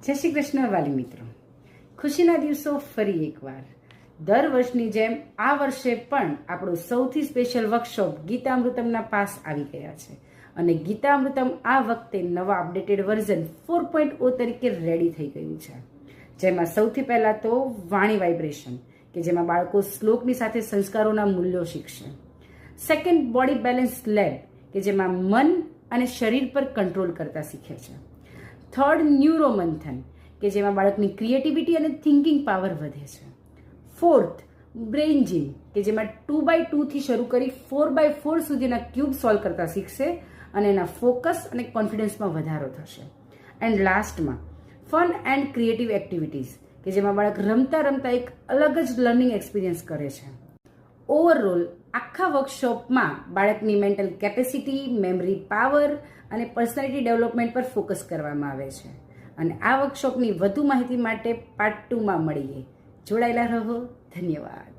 જય શ્રી કૃષ્ણ વાલી મિત્રો, ખુશીના દિવસો ફરી એકવાર દર વર્ષની જેમ આ વર્ષે પણ આપણો સૌથી સ્પેશિયલ વર્કશોપ ગીતામૃતમના પાસ આવી ગયા છે અને ગીતામૃતમ આ વખતે નવા અપડેટેડ વર્ઝન 4.0 તરીકે રેડી થઈ ગયું છે, જેમાં સૌથી પહેલા તો વાણી વાઇબ્રેશન કે જેમાં બાળકો શ્લોકની સાથે સંસ્કારોના મૂલ્યો શીખશે. સેકન્ડ, બોડી બેલેન્સ લેબ કે જેમાં મન અને શરીર પર કંટ્રોલ કરતા શીખે છે. થર્ડ, ન્યુરોમંથન કે જેમાં બાળકની ક્રિએટિવિટી અને થિંકિંગ પાવર વધે છે. ફોર્થ, બ્રેઇન જીમ કે જેમાં 2x2 થી શરૂ કરી 4x4 સુધીના ક્યુબ સોલ્વ કરતા શીખશે અને એના ફોકસ અને કોન્ફિડન્સમાં વધારો થશે. એન્ડ લાસ્ટમાં, ફન એન્ડ ક્રિએટિવ એક્ટિવિટીઝ કે જેમાં બાળક રમતા રમતા એક અલગ જ લર્નિંગ એક્સપિરિયન્સ કરે છે. ઓવરઓલ આખા વર્કશોપમાં બાળકની મેન્ટલ કેપેસિટી, મેમરી પાવર અને પર્સનાલિટી ડેવલપમેન્ટ પર ફોકસ કરવામાં આવે છે. અને આ વર્કશોપની વધુ માહિતી માટે પાર્ટ 2માં મળીએ. જોડાયેલા રહો. ધન્યવાદ.